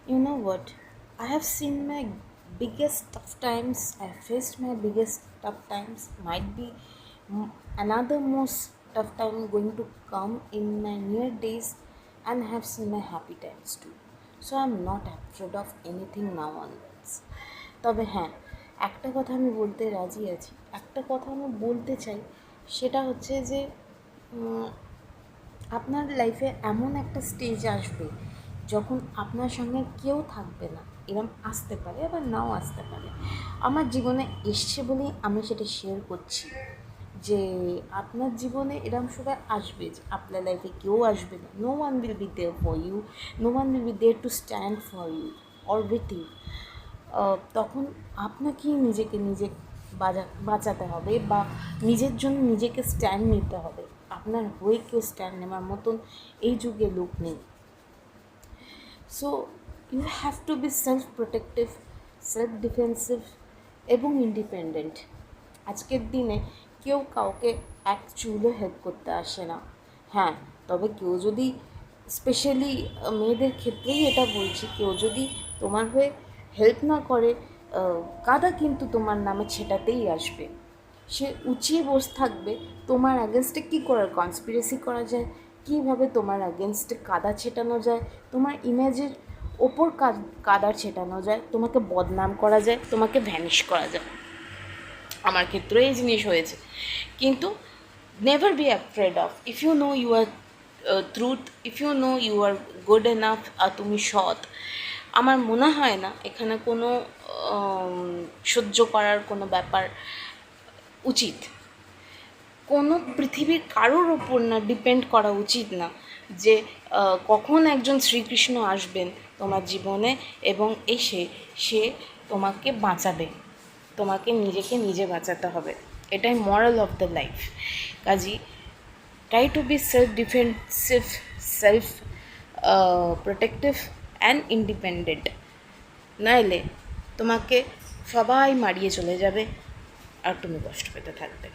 You know what? I have seen my biggest tough times. I faced my biggest tough times. Might be another most tough time going to come in my near days, and I have seen my happy times too. So I'm not afraid of anything now onwards. তবে হ্যাঁ, একটা কথা আমি বলতে রাজি আছি, একটা কথা আমি বলতে চাই, সেটা হচ্ছে যে আপনার লাইফে এমন একটা স্টেজ আসবে যখন আপনার সঙ্গে কেউ থাকবে না, এরম আসতে পারে আবার নাও আসতে পারে। আমার জীবনে এসছে বলেই আমি সেটা শেয়ার করছি যে আপনার জীবনে এরম সময় আসবে যে আপনার লাইফে কেউ আসবে না, no one will be there for you, no one will be there to stand for you or with you. তখন আপনাকেই নিজেকে নিজে বাঁচাতে হবে বা নিজের জন্য নিজেকে স্ট্যান্ড নিতে হবে। আপনার হয়ে কেউ স্ট্যান্ড নেওয়ার মতন এই যুগে লোক নেই। So you have to be self protective, self defensive এবং ইন্ডিপেন্ডেন্ট। আজকের দিনে কেউ কাউকে এক চুলও হেল্প করতে আসে না। হ্যাঁ, তবে কেউ যদি, স্পেশালি মেয়েদের ক্ষেত্রেই এটা বলছি, কেউ যদি তোমার হয়ে হেল্প না করে, কাদা কিন্তু তোমার নামে ছেটাতেই আসবে। সে উঁচিয়ে বসে থাকবে তোমার অ্যাগেনস্টে কী করার কনস্পিরেসি করা যায়, কীভাবে তোমার অ্যাগেনস্টে কাদা ছেটানো যায়, তোমার ইমেজের ওপর কাদা ছেটানো যায়, তোমাকে বদনাম করা যায়, তোমাকে ভ্যানিশ করা যায়। আমার ক্ষেত্রেও এই জিনিস হয়েছে। কিন্তু never be afraid of, if you know you are truth, if you know you are good enough, আর তুমি সৎ, আমার মনে হয় না এখানে কোনো সহ্য করার কোনো ব্যাপার উচিত। কোনো পৃথিবীর কারোর ওপর না ডিপেন্ড করা উচিত না যে কখন একজন শ্রীকৃষ্ণ আসবেন তোমার জীবনে এবং এসে সে তোমাকে বাঁচাবে। তোমাকে নিজেকে নিজে বাঁচাতে হবে, এটাই মরাল of the life. Kazi try to be self defensive, self protective and independent, নাইলে তোমাকে সবাই মারিয়ে চলে যাবে আর তুমি কষ্ট পেতে থাকবে।